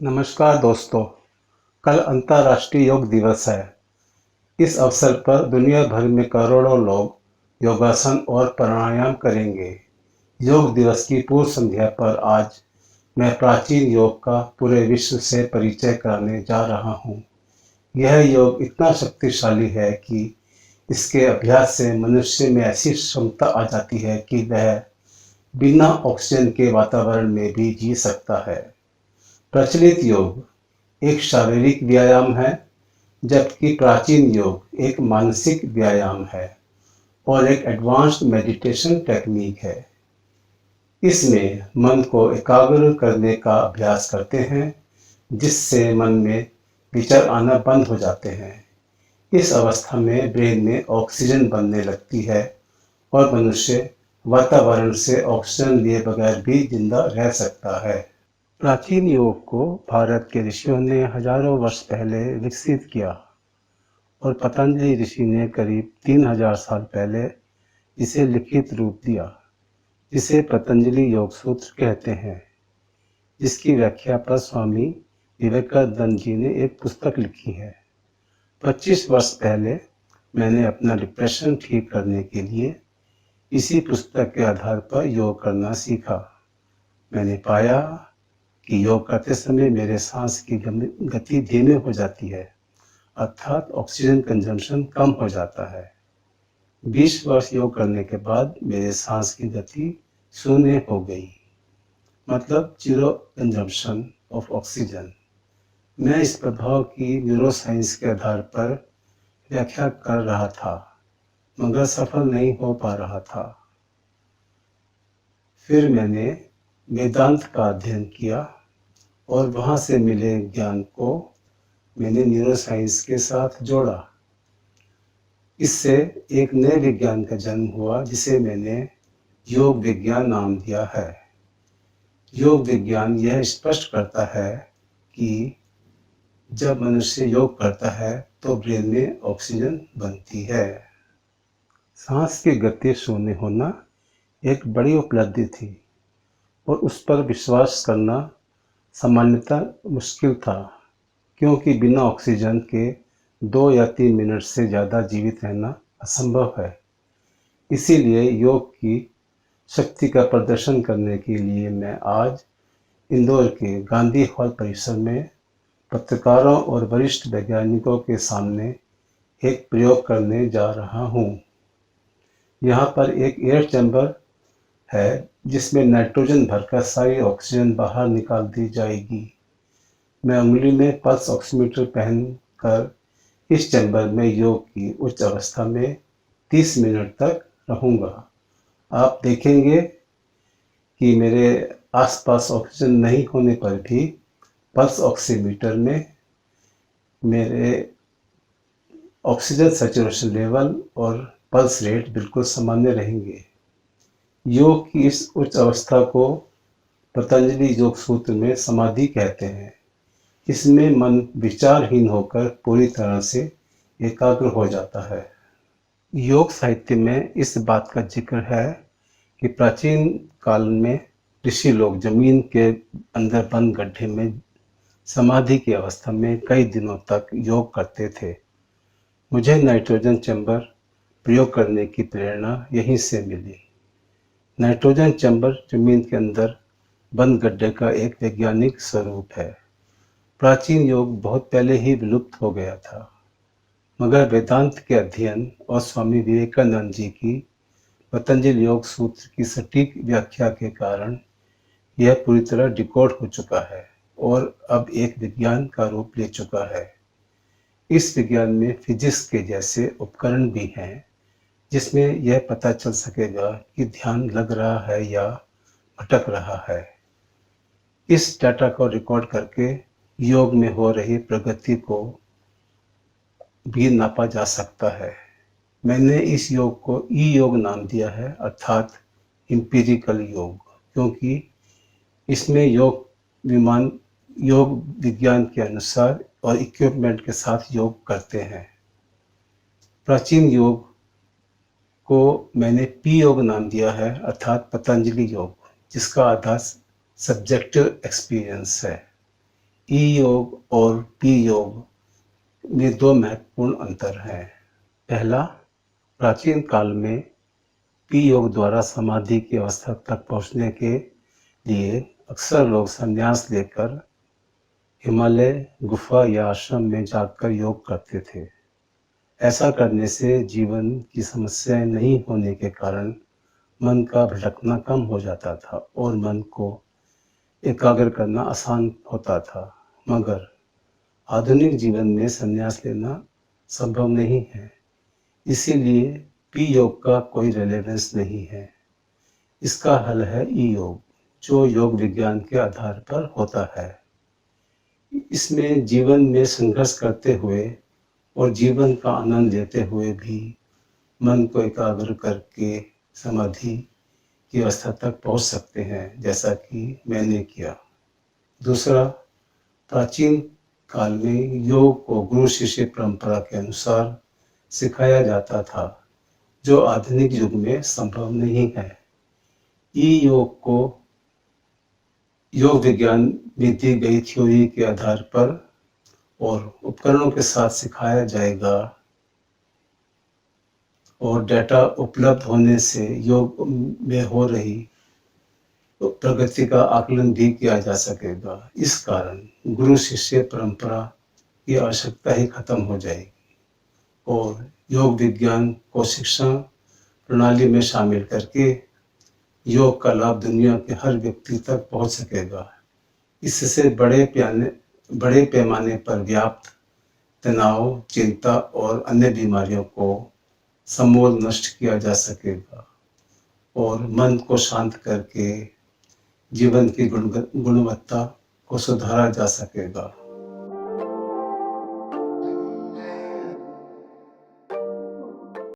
नमस्कार दोस्तों। कल अंतर्राष्ट्रीय योग दिवस है। इस अवसर पर दुनिया भर में करोड़ों लोग योगासन और प्राणायाम करेंगे। योग दिवस की पूर्व संध्या पर आज मैं प्राचीन योग का पूरे विश्व से परिचय कराने जा रहा हूँ। यह योग इतना शक्तिशाली है कि इसके अभ्यास से मनुष्य में ऐसी क्षमता आ जाती है कि वह बिना ऑक्सीजन के वातावरण में भी जी सकता है। प्रचलित योग एक शारीरिक व्यायाम है, जबकि प्राचीन योग एक मानसिक व्यायाम है और एक एडवांस्ड मेडिटेशन टेक्निक है। इसमें मन को एकाग्र करने का अभ्यास करते हैं, जिससे मन में विचार आना बंद हो जाते हैं। इस अवस्था में ब्रेन में ऑक्सीजन बनने लगती है और मनुष्य वातावरण से ऑक्सीजन लिए बगैर भी जिंदा रह सकता है। प्राचीन योग को भारत के ऋषियों ने हजारों वर्ष पहले विकसित किया और पतंजलि ऋषि ने करीब 3000 साल पहले इसे लिखित रूप दिया, जिसे पतंजलि योग सूत्र कहते हैं। जिसकी व्याख्या पर स्वामी विवेकानंद जी ने एक पुस्तक लिखी है। 25 वर्ष पहले मैंने अपना डिप्रेशन ठीक करने के लिए इसी पुस्तक के आधार पर योग करना सीखा। मैंने पाया कि योग करते समय मेरे सांस की गति धीमी हो जाती है, अर्थात ऑक्सीजन कंजम्पशन कम हो जाता है। 20 वर्ष योग करने के बाद मेरे सांस की गति शून्य हो गई, मतलब जीरो कंजम्पशन ऑफ ऑक्सीजन। मैं इस प्रभाव की न्यूरोसाइंस के आधार पर व्याख्या कर रहा था, मगर सफल नहीं हो पा रहा था। फिर मैंने वेदांत का अध्ययन किया और वहाँ से मिले ज्ञान को मैंने न्यूरोसाइंस के साथ जोड़ा। इससे एक नए विज्ञान का जन्म हुआ, जिसे मैंने योग विज्ञान नाम दिया है। योग विज्ञान यह स्पष्ट करता है कि जब मनुष्य योग करता है तो ब्रेन में ऑक्सीजन बनती है। सांस की गति शून्य होना एक बड़ी उपलब्धि थी और उस पर विश्वास करना सामान्यतः मुश्किल था, क्योंकि बिना ऑक्सीजन के 2 या 3 मिनट से ज़्यादा जीवित रहना असंभव है। इसीलिए योग की शक्ति का प्रदर्शन करने के लिए मैं आज इंदौर के गांधी हॉल परिसर में पत्रकारों और वरिष्ठ वैज्ञानिकों के सामने एक प्रयोग करने जा रहा हूँ। यहाँ पर एक एयर चैम्बर है, जिसमें नाइट्रोजन भरकर सारी ऑक्सीजन बाहर निकाल दी जाएगी। मैं उंगली में पल्स ऑक्सीमीटर पहनकर इस चैम्बर में योग की उच्च अवस्था में 30 मिनट तक रहूँगा। आप देखेंगे कि मेरे आसपास ऑक्सीजन नहीं होने पर भी पल्स ऑक्सीमीटर में मेरे ऑक्सीजन सैचुरेशन लेवल और पल्स रेट बिल्कुल सामान्य रहेंगे। योग की इस उच्च अवस्था को पतंजलि योग सूत्र में समाधि कहते हैं। इसमें मन विचारहीन होकर पूरी तरह से एकाग्र हो जाता है। योग साहित्य में इस बात का जिक्र है कि प्राचीन काल में ऋषि लोग जमीन के अंदर बंद गड्ढे में समाधि की अवस्था में कई दिनों तक योग करते थे। मुझे नाइट्रोजन चैम्बर प्रयोग करने की प्रेरणा यहीं से मिली। नाइट्रोजन चैम्बर जमीन के अंदर बंद गड्ढे का एक वैज्ञानिक स्वरूप है। प्राचीन योग बहुत पहले ही विलुप्त हो गया था, मगर वेदांत के अध्ययन और स्वामी विवेकानंद जी की पतंजलि योग सूत्र की सटीक व्याख्या के कारण यह पूरी तरह डिकोड हो चुका है और अब एक विज्ञान का रूप ले चुका है। इस विज्ञान में फिजिक्स के जैसे उपकरण भी हैं, जिसमें यह पता चल सकेगा कि ध्यान लग रहा है या भटक रहा है। इस डाटा को रिकॉर्ड करके योग में हो रही प्रगति को भी नापा जा सकता है। मैंने इस योग को ई योग नाम दिया है, अर्थात एम्पिरिकल योग, क्योंकि इसमें योग विज्ञान के अनुसार और इक्विपमेंट के साथ योग करते हैं। प्राचीन योग को मैंने पी योग नाम दिया है, अर्थात पतंजलि योग, जिसका आधार सब्जेक्टिव एक्सपीरियंस है। ई योग और पी योग में दो महत्वपूर्ण अंतर हैं। पहला, प्राचीन काल में पी योग द्वारा समाधि की अवस्था तक पहुंचने के लिए अक्सर लोग संन्यास लेकर हिमालय, गुफा या आश्रम में जाकर योग करते थे। ऐसा करने से जीवन की समस्याएं नहीं होने के कारण मन का भटकना कम हो जाता था और मन को एकाग्र करना आसान होता था। मगर आधुनिक जीवन में संन्यास लेना संभव नहीं है, इसीलिए पी योग का कोई रेलेवेंस नहीं है। इसका हल है ई योग, जो योग विज्ञान के आधार पर होता है। इसमें जीवन में संघर्ष करते हुए और जीवन का आनंद लेते हुए भी मन को एकाग्र करके समाधि की अवस्था तक पहुंच सकते हैं, जैसा कि मैंने किया। दूसरा, प्राचीन काल में योग को गुरु शिष्य परंपरा के अनुसार सिखाया जाता था, जो आधुनिक युग में संभव नहीं है। ई योग को योग विज्ञान में दी गई थ्योरी के आधार पर और उपकरणों के साथ सिखाया जाएगा और डेटा उपलब्ध होने से योग में हो रही प्रगति का आकलन भी किया जा सकेगा। इस कारण गुरु शिष्य परंपरा की आवश्यकता ही खत्म हो जाएगी और योग विज्ञान को शिक्षा प्रणाली में शामिल करके योग का लाभ दुनिया के हर व्यक्ति तक पहुंच सकेगा। इससे बड़े पैमाने पर व्याप्त तनाव, चिंता और अन्य बीमारियों को समूल नष्ट किया जा सकेगा और मन को शांत करके जीवन की गुणवत्ता को सुधारा जा सकेगा।